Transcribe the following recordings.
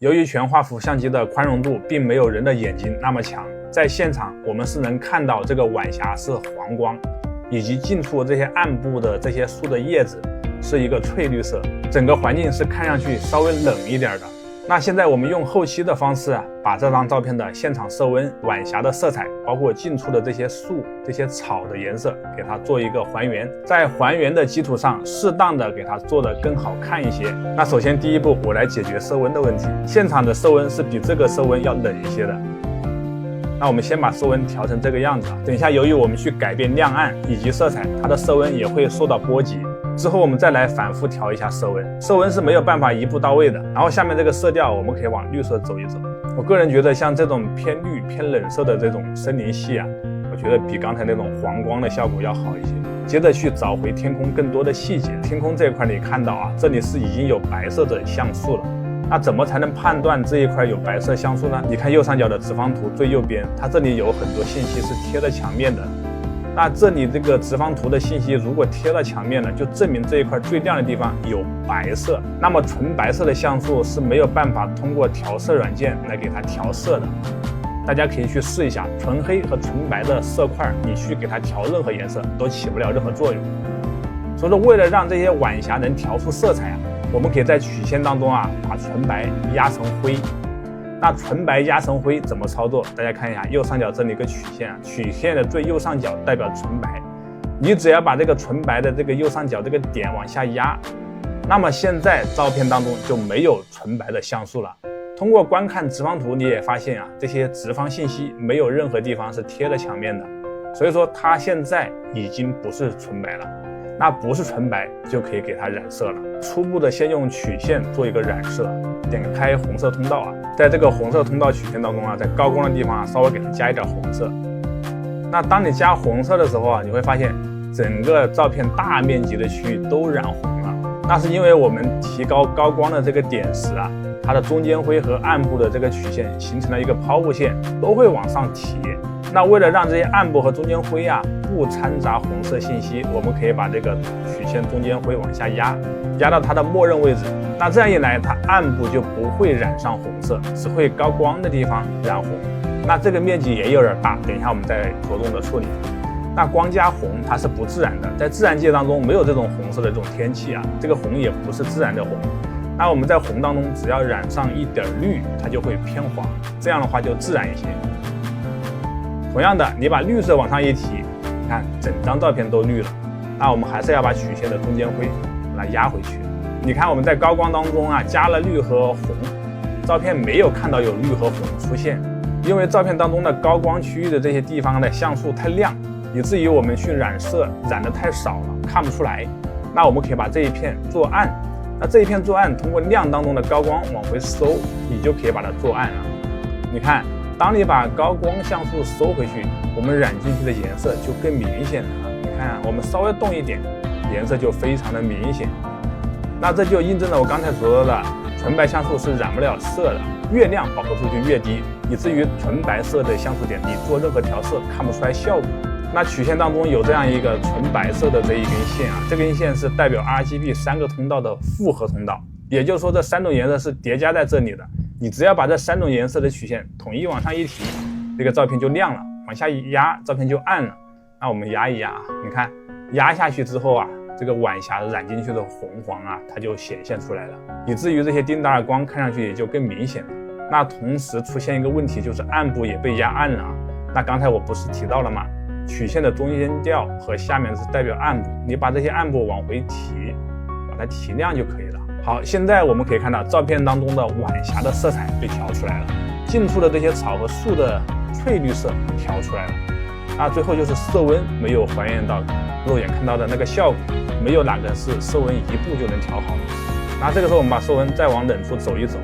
由于全画幅相机的宽容度并没有人的眼睛那么强，在现场我们是能看到这个晚霞是黄光，以及近处这些暗部的这些树的叶子是一个翠绿色，整个环境是看上去稍微冷一点的。那现在我们用后期的方式把这张照片的现场色温、晚霞的色彩，包括近处的这些树、这些草的颜色，给它做一个还原，在还原的基础上，适当的给它做得更好看一些。那首先第一步，我来解决色温的问题。现场的色温是比这个色温要冷一些的。那我们先把色温调成这个样子，等一下由于我们去改变亮暗以及色彩，它的色温也会受到波及。之后我们再来反复调一下色温，色温是没有办法一步到位的。然后下面这个色调我们可以往绿色走一走。我个人觉得像这种偏绿偏冷色的这种森林系我觉得比刚才那种黄光的效果要好一些。接着去找回天空更多的细节，天空这一块你看到这里是已经有白色的像素了。那怎么才能判断这一块有白色像素呢？你看右上角的直方图最右边，它这里有很多信息是贴在墙面的。那这里这个直方图的信息如果贴到墙面了，就证明这一块最亮的地方有白色。那么纯白色的像素是没有办法通过调色软件来给它调色的。大家可以去试一下，纯黑和纯白的色块，你去给它调任何颜色都起不了任何作用。所以说，为了让这些晚霞能调出色彩我们可以在曲线当中把纯白压成灰。那纯白压成灰怎么操作？大家看一下右上角这里一个曲线曲线的最右上角代表纯白，你只要把这个纯白的这个右上角这个点往下压，那么现在照片当中就没有纯白的像素了。通过观看直方图你也发现这些直方信息没有任何地方是贴在墙面的，所以说它现在已经不是纯白了。那不是纯白就可以给它染色了。初步的先用曲线做一个染色，点开红色通道在这个红色通道曲线当中在高光的地方稍微给它加一点红色。那当你加红色的时候你会发现整个照片大面积的区域都染红了。那是因为我们提高高光的这个点时它的中间灰和暗部的这个曲线形成了一个抛物线，都会往上提。那为了让这些暗部和中间灰不掺杂红色信息，我们可以把这个曲线中间灰往下压到它的默认位置。那这样一来，它暗部就不会染上红色，只会高光的地方染红。那这个面积也有点大，等一下我们再着重的处理。那光加红它是不自然的，在自然界当中没有这种红色的这种天气这个红也不是自然的红。那我们在红当中只要染上一点绿，它就会偏黄，这样的话就自然一些。同样的，你把绿色往上一提，你看整张照片都绿了。那我们还是要把曲线的中间灰把它压回去。你看我们在高光当中加了绿和红，照片没有看到有绿和红出现，因为照片当中的高光区域的这些地方的像素太亮，以至于我们去染色染得太少了，看不出来。那我们可以把这一片做暗，那这一片做暗，通过亮当中的高光往回收，你就可以把它做暗了。你看当你把高光像素收回去，我们染进去的颜色就更明显了。你看我们稍微动一点，颜色就非常的明显。那这就印证了我刚才所说的，纯白像素是染不了色的，越亮饱和度就越低，以至于纯白色的像素点你做任何调色看不出来效果。那曲线当中有这样一个纯白色的这一根线这根线是代表 RGB 3个通道的复合通道，也就是说这3种颜色是叠加在这里的。你只要把这3种颜色的曲线统一往上一提，这个照片就亮了，往下一压照片就暗了。那我们压一压你看压下去之后这个晚霞染进去的红黄它就显现出来了，以至于这些丁达尔光看上去也就更明显了。那同时出现一个问题，就是暗部也被压暗了那刚才我不是提到了吗？曲线的中间调和下面是代表暗部，你把这些暗部往回提，把它提亮就可以了。好，现在我们可以看到照片当中的晚霞的色彩被调出来了，近处的这些草和树的翠绿色调出来了。那最后就是色温没有还原到肉眼看到的那个效果，没有哪个是色温一步就能调好的。那这个时候我们把色温再往冷处走一走，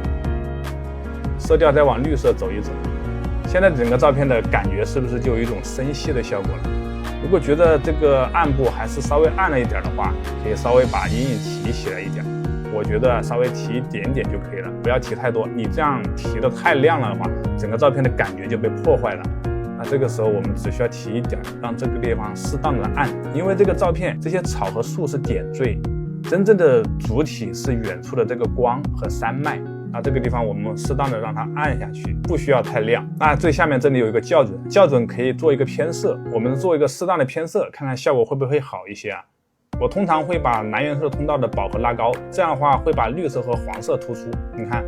色调再往绿色走一走，现在整个照片的感觉是不是就有一种深系的效果了？如果觉得这个暗部还是稍微暗了一点的话，可以稍微把阴影提起来一点。我觉得稍微提一点点就可以了，不要提太多。你这样提的太亮了的话，整个照片的感觉就被破坏了。那这个时候我们只需要提一点，让这个地方适当的暗，因为这个照片这些草和树是点缀，真正的主体是远处的这个光和山脉。那这个地方我们适当的让它暗下去，不需要太亮。那最下面这里有一个校准，校准可以做一个偏色，我们做一个适当的偏色，看看效果会不会好一些啊。我通常会把蓝颜色通道的饱和拉高，这样的话会把绿色和黄色突出。你看，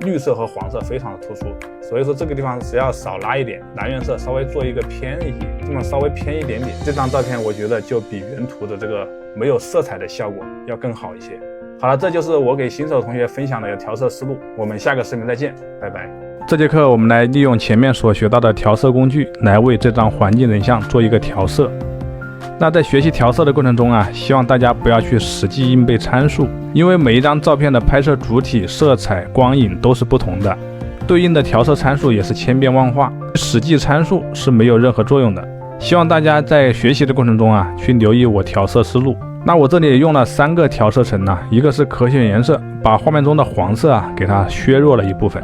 绿色和黄色非常的突出，所以说这个地方只要少拉一点，蓝颜色稍微做一个偏一些，这么稍微偏一点点，这张照片我觉得就比原图的这个没有色彩的效果要更好一些。好了，这就是我给新手同学分享的调色思路，我们下个视频再见，拜拜。这节课我们来利用前面所学到的调色工具来为这张环境人像做一个调色。那在学习调色的过程中啊，希望大家不要去死记硬背参数，因为每一张照片的拍摄主体、色彩、光影都是不同的，对应的调色参数也是千变万化，死记参数是没有任何作用的。希望大家在学习的过程中啊，去留意我调色思路。那我这里用了3个调色层呢，一个是可选颜色，把画面中的黄色啊给它削弱了一部分。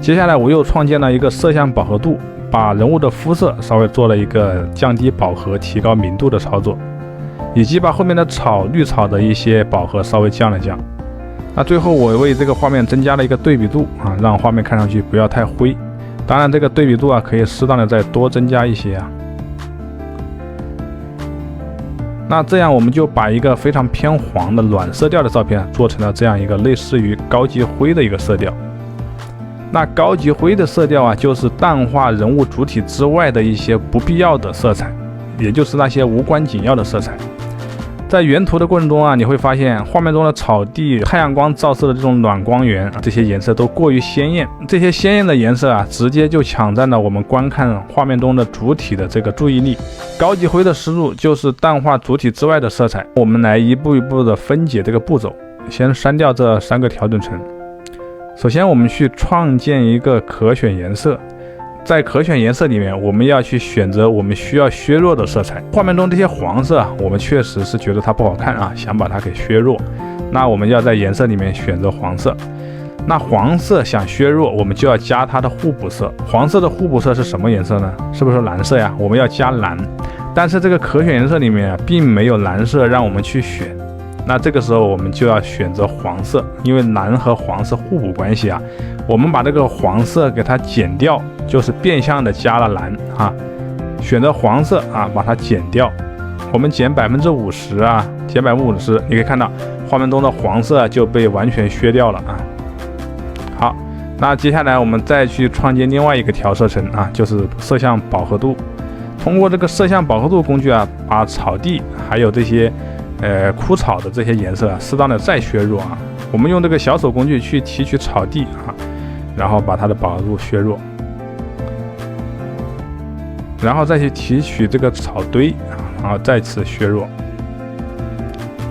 接下来我又创建了一个色相饱和度，把人物的肤色稍微做了一个降低饱和、提高明度的操作，以及把后面的草、绿草的一些饱和稍微降了降。那最后我为这个画面增加了一个对比度啊，让画面看上去不要太灰。当然这个对比度啊可以适当的再多增加一些啊。那这样我们就把一个非常偏黄的暖色调的照片做成了这样一个类似于高级灰的一个色调。那高级灰的色调啊，就是淡化人物主体之外的一些不必要的色彩，也就是那些无关紧要的色彩。在原图的过程中啊，你会发现画面中的草地、太阳光照射的这种暖光源，这些颜色都过于鲜艳。这些鲜艳的颜色啊，直接就抢占了我们观看画面中的主体的这个注意力。高级灰的思路就是淡化主体之外的色彩。我们来一步一步的分解这个步骤。先删掉这3个调整层。首先我们去创建一个可选颜色，在可选颜色里面，我们要去选择我们需要削弱的色彩。画面中这些黄色啊，我们确实是觉得它不好看啊，想把它给削弱。那我们要在颜色里面选择黄色。那黄色想削弱，我们就要加它的互补色。黄色的互补色是什么颜色呢？是不是蓝色呀？我们要加蓝。但是这个可选颜色里面啊，并没有蓝色让我们去选。那这个时候我们就要选择黄色，因为蓝和黄是互补关系啊。我们把这个黄色给它减掉，就是变相的加了蓝啊。选择黄色啊，把它减掉，我们减50%啊，减50%，你可以看到画面中的黄色就被完全削掉了啊。好，那接下来我们再去创建另外一个调色层啊，就是色相饱和度。通过这个色相饱和度工具啊，把草地还有这些枯草的这些颜色啊，适当的再削弱啊。我们用这个小手工具去提取草地啊，然后把它的饱和度削弱，然后再去提取这个草堆啊，然后再次削弱。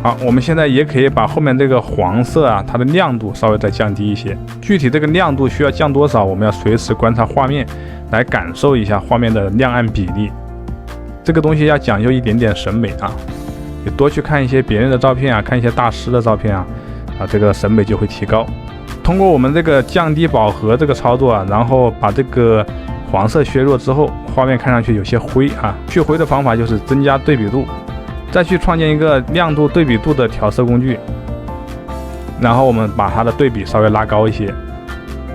好，我们现在也可以把后面这个黄色啊，它的亮度稍微再降低一些。具体这个亮度需要降多少，我们要随时观察画面，来感受一下画面的亮暗比例。这个东西要讲究一点点审美啊。也多去看一些别人的照片啊，看一些大师的照片啊，这个审美就会提高。通过我们这个降低饱和这个操作啊，然后把这个黄色削弱之后，画面看上去有些灰啊。去灰的方法就是增加对比度，再去创建一个亮度对比度的调色工具，然后我们把它的对比稍微拉高一些。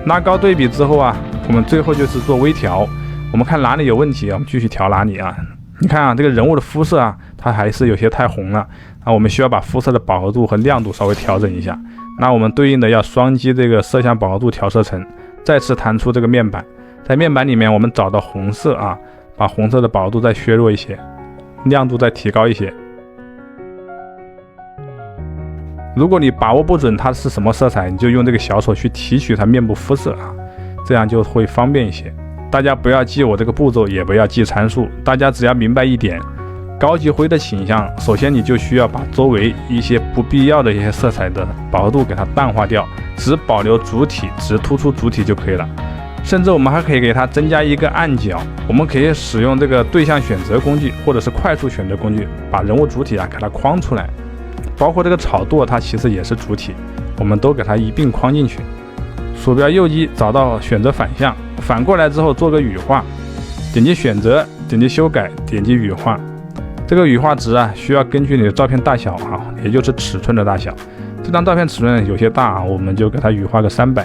拉高对比之后啊，我们最后就是做微调，我们看哪里有问题啊，我们继续调哪里啊。你看啊，这个人物的肤色啊，它还是有些太红了啊，我们需要把肤色的饱和度和亮度稍微调整一下。那我们对应的要双击这个色相饱和度调色层，再次弹出这个面板，在面板里面我们找到红色啊，把红色的饱和度再削弱一些，亮度再提高一些。如果你把握不准它是什么色彩，你就用这个小手去提取它面部肤色啊，这样就会方便一些。大家不要记我这个步骤，也不要记参数，大家只要明白一点，高级灰的倾向，首先你就需要把周围一些不必要的一些色彩的饱和度给它淡化掉，只保留主体，只突出主体就可以了。甚至我们还可以给它增加一个暗角，我们可以使用这个对象选择工具或者是快速选择工具，把人物主体啊给它框出来，包括这个草垛它其实也是主体，我们都给它一并框进去。鼠标右击找到选择反向，反过来之后做个羽化，点击选择，点击修改，点击羽化。这个羽化值啊，需要根据你的照片大小啊，也就是尺寸的大小。这张照片尺寸有些大啊，我们就给它羽化个300。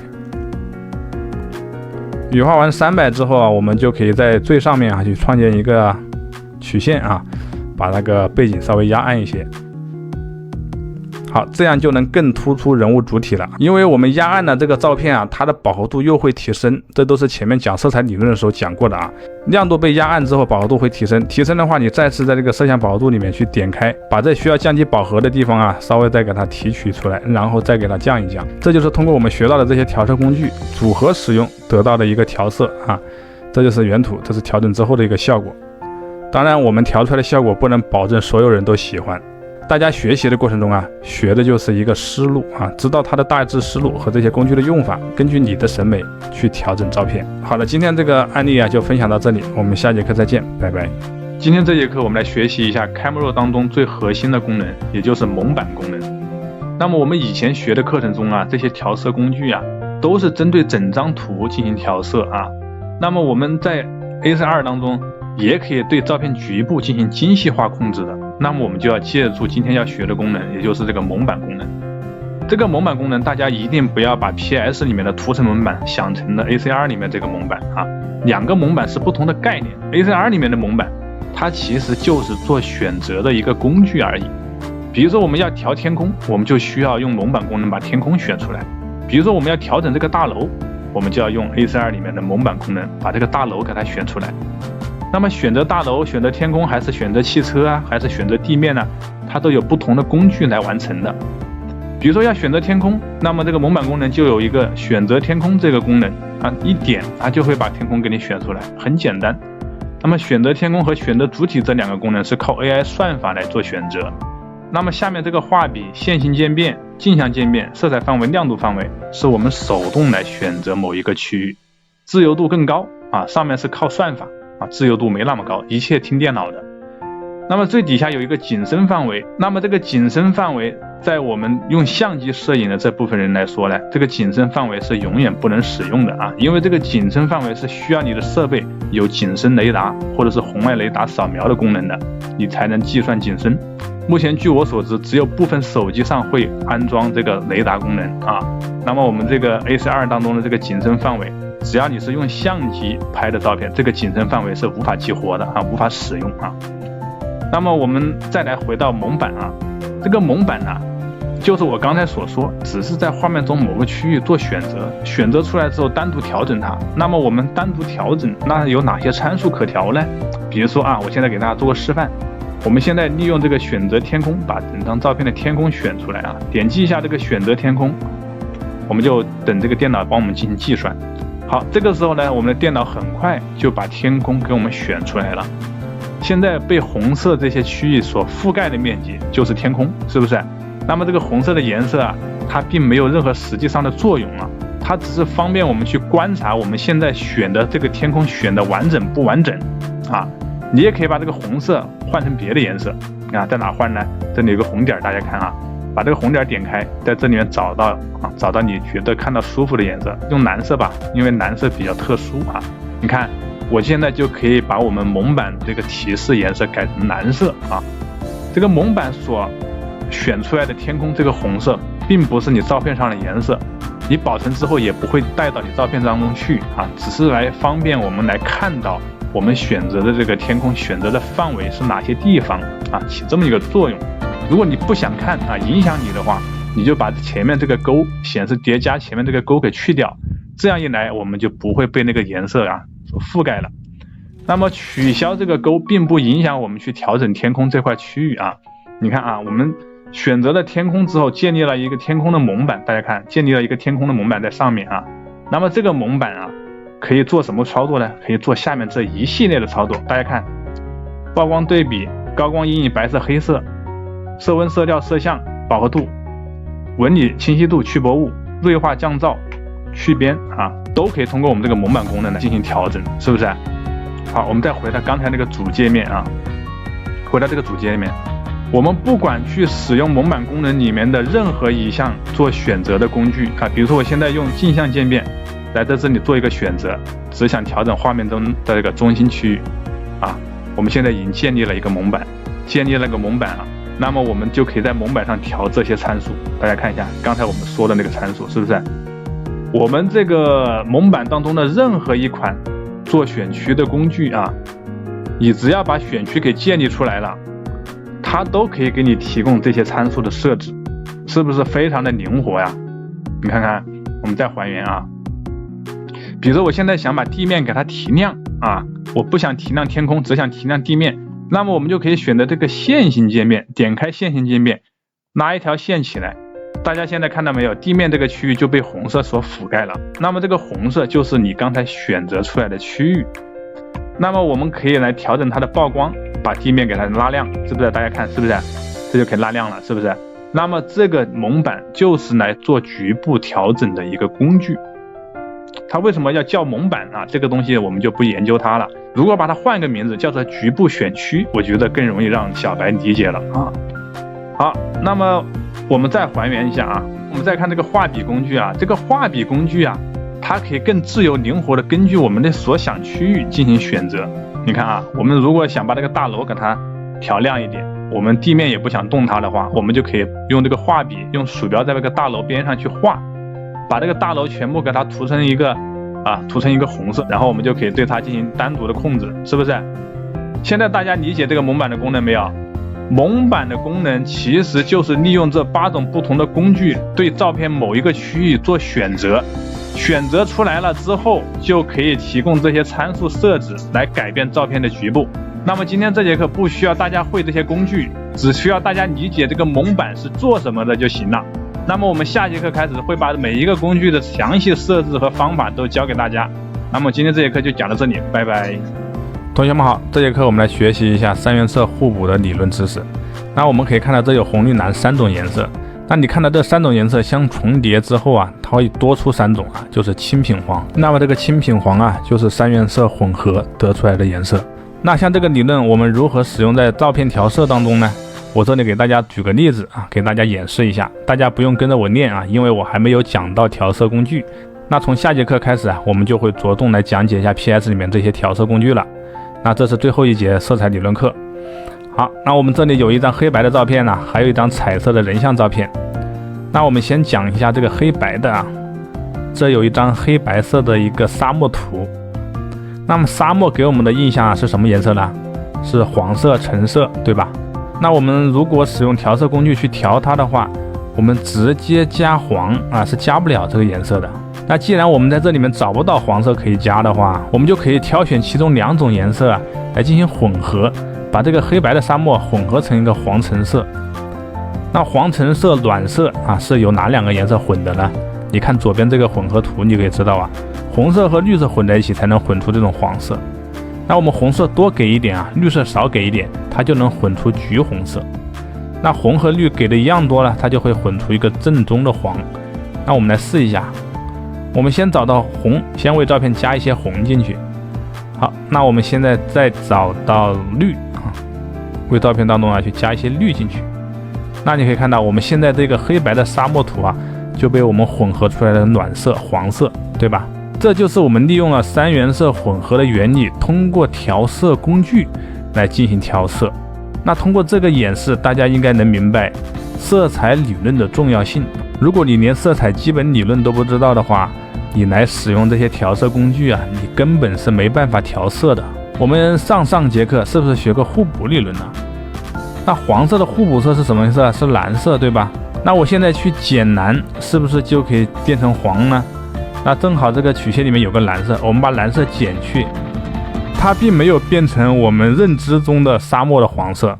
羽化完300之后啊，我们就可以在最上面啊去创建一个曲线啊，把那个背景稍微压暗一些。好，这样就能更突出人物主体了。因为我们压暗的这个照片啊，它的饱和度又会提升，这都是前面讲色彩理论的时候讲过的啊。亮度被压暗之后，饱和度会提升，提升的话，你再次在这个色相饱和度里面去点开，把这需要降低饱和的地方啊，稍微再给它提取出来，然后再给它降一降。这就是通过我们学到的这些调色工具组合使用得到的一个调色啊。这就是原图，这是调整之后的一个效果。当然，我们调出来的效果不能保证所有人都喜欢。大家学习的过程中啊，学的就是一个思路啊，知道它的大致思路和这些工具的用法，根据你的审美去调整照片。好了，今天这个案例啊就分享到这里，我们下节课再见，拜拜。今天这节课我们来学习一下 Camera Raw 当中最核心的功能，也就是蒙版功能。那么我们以前学的课程中啊，这些调色工具啊，都是针对整张图进行调色啊。那么我们在 A4R 当中也可以对照片局部进行精细化控制的。那么我们就要借助今天要学的功能，也就是这个蒙版功能。这个蒙版功能，大家一定不要把 PS 里面的图层蒙版想成了 A4R 里面这个蒙版啊，两个蒙版是不同的概念。A4R 里面的蒙版，它其实就是做选择的一个工具而已。比如说我们要调天空，我们就需要用蒙版功能把天空选出来。比如说我们要调整这个大楼，我们就要用 A4R 里面的蒙版功能把这个大楼给它选出来。那么选择大楼、选择天空，还是选择汽车啊，还是选择地面呢？它都有不同的工具来完成的。比如说要选择天空，那么这个蒙版功能就有一个选择天空这个功能啊，一点它就会把天空给你选出来，很简单。那么选择天空和选择主体这两个功能是靠 AI 算法来做选择。那么下面这个画笔、线性渐变、镜像渐变、色彩范围、亮度范围是我们手动来选择某一个区域，自由度更高啊，上面是靠算法。自由度没那么高，一切听电脑的。那么最底下有一个景深范围，那么这个景深范围在我们用相机摄影的这部分人来说呢，这个景深范围是永远不能使用的啊，因为这个景深范围是需要你的设备有景深雷达或者是红外雷达扫描的功能的，你才能计算景深。目前据我所知，只有部分手机上会安装这个雷达功能啊。那么我们这个 A4R 当中的这个景深范围，只要你是用相机拍的照片，这个景深范围是无法激活的啊，无法使用啊。那么我们再来回到蒙版啊，这个蒙版呢，就是我刚才所说，只是在画面中某个区域做选择，选择出来之后单独调整它。那么我们单独调整，那有哪些参数可调呢？比如说啊，我现在给大家做个示范。我们现在利用这个选择天空，把整张照片的天空选出来啊，点击一下这个选择天空，我们就等这个电脑帮我们进行计算。好，这个时候呢，我们的电脑很快就把天空给我们选出来了。现在被红色这些区域所覆盖的面积就是天空，是不是？那么这个红色的颜色啊，它并没有任何实际上的作用啊，它只是方便我们去观察我们现在选的这个天空选的完整不完整啊。你也可以把这个红色换成别的颜色啊，在哪换呢？这里有个红点，大家看啊，把这个红点点开，在这里面找到你觉得看到舒服的颜色，用蓝色吧，因为蓝色比较特殊啊。你看，我现在就可以把我们蒙版这个提示颜色改成蓝色啊。这个蒙版所选出来的天空这个红色，并不是你照片上的颜色，你保存之后也不会带到你照片当中去啊，只是来方便我们来看到我们选择的这个天空选择的范围是哪些地方啊，起这么一个作用。如果你不想看啊，影响你的话，你就把前面这个勾显示叠加前面这个勾给去掉，这样一来我们就不会被那个颜色啊所覆盖了。那么取消这个勾并不影响我们去调整天空这块区域啊。你看啊，我们选择了天空之后，建立了一个天空的蒙版，大家看，建立了一个天空的蒙版在上面啊。那么这个蒙版啊，可以做什么操作呢？可以做下面这一系列的操作。大家看，曝光对比、高光阴影、白色黑色、色温、色调、色相、饱和度、纹理、清晰度、去薄雾、锐化、降噪、去边啊，都可以通过我们这个蒙版功能来进行调整，是不是？好，我们再回到刚才那个主界面啊，回到这个主界面，我们不管去使用蒙版功能里面的任何一项做选择的工具啊，比如说我现在用镜像渐变来在这里做一个选择，只想调整画面中的这个中心区域啊，我们现在已经建立了一个蒙版，建立了个蒙版啊，那么我们就可以在蒙版上调这些参数。大家看一下刚才我们说的那个参数，是不是？我们这个蒙版当中的任何一款做选区的工具啊，你只要把选区给建立出来了，它都可以给你提供这些参数的设置，是不是非常的灵活呀？你看看，我们再还原啊，比如我现在想把地面给它提亮啊，我不想提亮天空，只想提亮地面，那么我们就可以选择这个线性界面，点开线性界面，拉一条线起来。大家现在看到没有，地面这个区域就被红色所覆盖了，那么这个红色就是你刚才选择出来的区域。那么我们可以来调整它的曝光，把地面给它拉亮，是不是？大家看是不是？这就可以拉亮了，是不是？那么这个蒙版就是来做局部调整的一个工具。它为什么要叫蒙版啊？这个东西我们就不研究它了。如果把它换个名字叫做局部选区，我觉得更容易让小白理解了啊。好，那么我们再还原一下啊，我们再看这个画笔工具啊，这个画笔工具啊，它可以更自由灵活的根据我们的所想区域进行选择。你看啊，我们如果想把这个大楼给它调亮一点，我们地面也不想动它的话，我们就可以用这个画笔，用鼠标在这个大楼边上去画，把这个大楼全部给它涂成一个红色，然后我们就可以对它进行单独的控制，是不是？现在大家理解这个蒙版的功能没有？蒙版的功能其实就是利用这8种不同的工具对照片某一个区域做选择，选择出来了之后就可以提供这些参数设置来改变照片的局部。那么今天这节课不需要大家会这些工具，只需要大家理解这个蒙版是做什么的就行了。那么我们下节课开始会把每一个工具的详细设置和方法都教给大家。那么今天这节课就讲到这里，拜拜。同学们好，这节课我们来学习一下三原色互补的理论知识。那我们可以看到这有红绿蓝3种颜色，那你看到这3种颜色相重叠之后啊，它会多出3种啊，就是青品黄。那么这个青品黄啊，就是三原色混合得出来的颜色。那像这个理论我们如何使用在照片调色当中呢？我这里给大家举个例子啊，给大家演示一下，大家不用跟着我念啊，因为我还没有讲到调色工具。那从下节课开始啊，我们就会着重来讲解一下 PS 里面这些调色工具了。那这是最后一节色彩理论课。好，那我们这里有一张黑白的照片呢，还有一张彩色的人像照片。那我们先讲一下这个黑白的啊，这有一张黑白色的一个沙漠图。那么沙漠给我们的印象啊是什么颜色呢？是黄色、橙色，对吧？那我们如果使用调色工具去调它的话，我们直接加黄啊是加不了这个颜色的。那既然我们在这里面找不到黄色可以加的话，我们就可以挑选其中2种颜色啊来进行混合，把这个黑白的沙漠混合成一个黄橙色。那黄橙色暖色啊是由哪2个颜色混的呢？你看左边这个混合图，你可以知道啊，红色和绿色混在一起才能混出这种黄色。那我们红色多给一点啊，绿色少给一点，它就能混出橘红色。那红和绿给的一样多了，它就会混出一个正宗的黄。那我们来试一下。我们先找到红，先为照片加一些红进去。好，那我们现在再找到绿啊，为照片当中啊去加一些绿进去。那你可以看到，我们现在这个黑白的沙漠图啊，就被我们混合出来的暖色黄色，对吧？这就是我们利用了3原色混合的原理，通过调色工具来进行调色。那通过这个演示，大家应该能明白色彩理论的重要性。如果你连色彩基本理论都不知道的话，你来使用这些调色工具啊，你根本是没办法调色的。我们上节课是不是学过互补理论呢？那黄色的互补色是什么颜色？是蓝色，对吧？那我现在去减蓝，是不是就可以变成黄呢？那正好这个曲线里面有个蓝色，我们把蓝色减去，它并没有变成我们认知中的沙漠的黄色。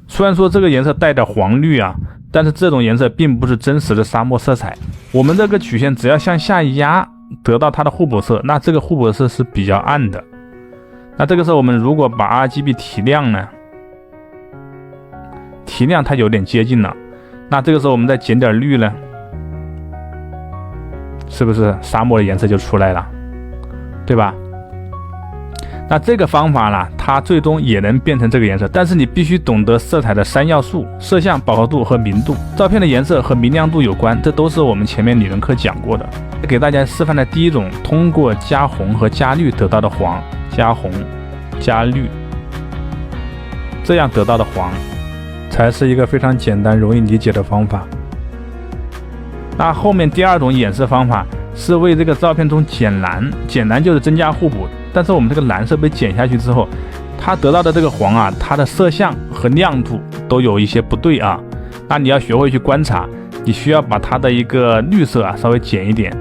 虽然说这个颜色带点黄绿啊，但是这种颜色并不是真实的沙漠色彩。我们这个曲线只要向下压，得到它的互补色，那这个互补色是比较暗的。那这个时候我们如果把 RGB 提亮呢，提亮它有点接近了，那这个时候我们再减点绿呢，是不是沙漠的颜色就出来了，对吧？那这个方法呢，它最终也能变成这个颜色，但是你必须懂得色彩的3要素：色相、饱和度和明度。照片的颜色和明亮度有关，这都是我们前面理论课讲过的。给大家示范的第一种，通过加红和加绿得到的黄，加红加绿，这样得到的黄，才是一个非常简单容易理解的方法。那后面第2种演示方法是为这个照片中减蓝，减蓝就是增加互补。但是我们这个蓝色被减下去之后，它得到的这个黄啊，它的色相和亮度都有一些不对啊。那你要学会去观察，你需要把它的一个绿色啊稍微减一点。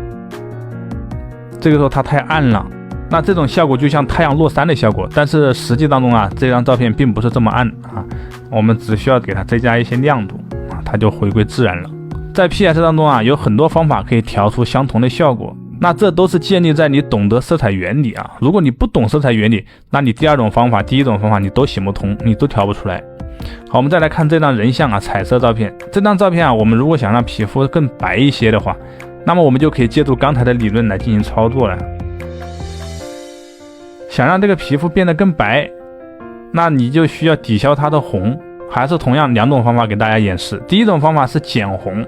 这个时候它太暗了，那这种效果就像太阳落山的效果，但是实际当中啊，这张照片并不是这么暗啊。我们只需要给它增加一些亮度啊，它就回归自然了。在 PS 当中啊，有很多方法可以调出相同的效果，那这都是建立在你懂得色彩原理啊。如果你不懂色彩原理，那你第二种方法、第一种方法你都行不通，你都调不出来。好，我们再来看这张人像啊，彩色照片。这张照片啊，我们如果想让皮肤更白一些的话，那么我们就可以借助刚才的理论来进行操作了。想让这个皮肤变得更白，那你就需要抵消它的红，还是同样两种方法给大家演示。第一种方法是减红，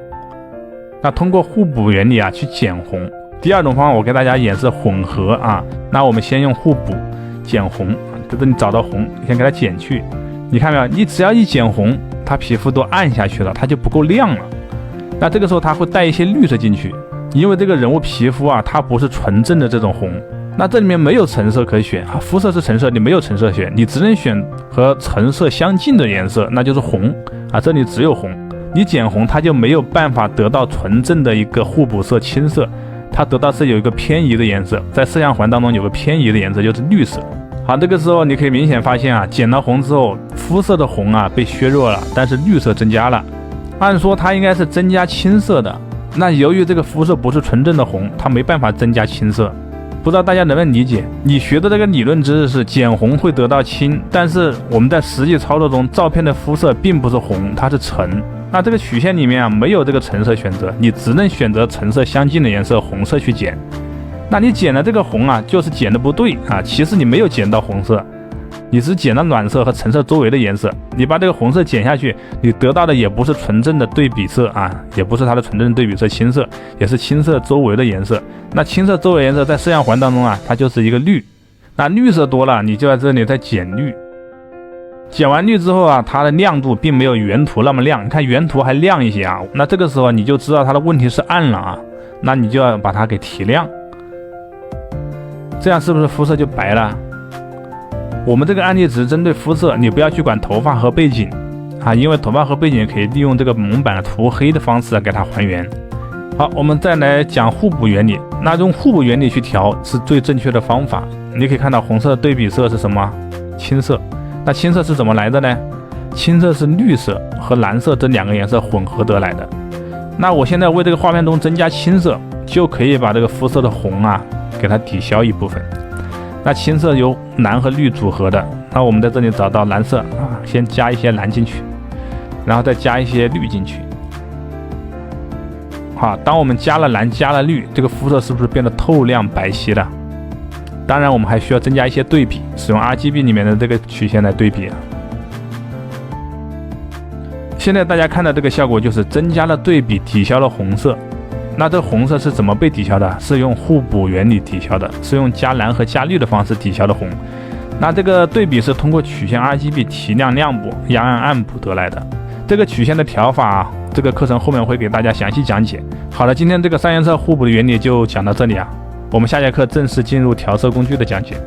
那通过互补原理啊去减红。第二种方法我给大家演示混合啊，那我们先用互补减红，就是你找到红，先给它减去。你看没有？你只要一减红，它皮肤都暗下去了，它就不够亮了。那这个时候它会带一些绿色进去，因为这个人物皮肤啊，它不是纯正的这种红。那这里面没有橙色可以选啊，肤色是橙色，你没有橙色选，你只能选和橙色相近的颜色，那就是红啊，这里只有红。你减红，它就没有办法得到纯正的一个互补色青色，它得到是有一个偏移的颜色，在摄像环当中有个偏移的颜色，就是绿色。好，这个时候你可以明显发现啊，减了红之后，肤色的红啊被削弱了，但是绿色增加了。按说它应该是增加青色的，那由于这个肤色不是纯正的红，它没办法增加青色。不知道大家能不能理解？你学的这个理论知识是减红会得到青，但是我们在实际操作中，照片的肤色并不是红，它是橙。那这个曲线里面啊没有这个橙色选择，你只能选择橙色相近的颜色红色去减。那你减的这个红啊，就是减的不对啊，其实你没有减到红色，你只减了暖色和橙色周围的颜色。你把这个红色减下去，你得到的也不是纯正的对比色啊，也不是它的纯正对比色青色，也是青色周围的颜色。那青色周围颜色在摄像环当中啊，它就是一个绿。那绿色多了，你就在这里再减绿。减完绿之后啊，它的亮度并没有原图那么亮，你看原图还亮一些啊。那这个时候你就知道它的问题是暗了啊，那你就要把它给提亮。这样是不是肤色就白了？我们这个案例只是针对肤色，你不要去管头发和背景啊，因为头发和背景可以利用这个蒙版涂黑的方式给它还原。好，我们再来讲互补原理。那用互补原理去调是最正确的方法。你可以看到红色的对比色是什么？青色。那青色是怎么来的呢？青色是绿色和蓝色这两个颜色混合得来的。那我现在为这个画面中增加青色，就可以把这个肤色的红啊给它抵消一部分。那青色由蓝和绿组合的，那我们在这里找到蓝色啊，先加一些蓝进去，然后再加一些绿进去。好，当我们加了蓝加了绿，这个肤色是不是变得透亮白皙了？当然我们还需要增加一些对比，使用 RGB 里面的这个曲线来对比啊。现在大家看到这个效果就是增加了对比，抵消了红色。那这红色是怎么被抵消的？是用互补原理抵消的，是用加蓝和加绿的方式抵消的红。那这个对比是通过曲线 RGB 提亮亮补、压暗暗补得来的。这个曲线的调法啊，这个课程后面会给大家详细讲解。好了，今天这个三原色互补的原理就讲到这里啊，我们下节课正式进入调色工具的讲解。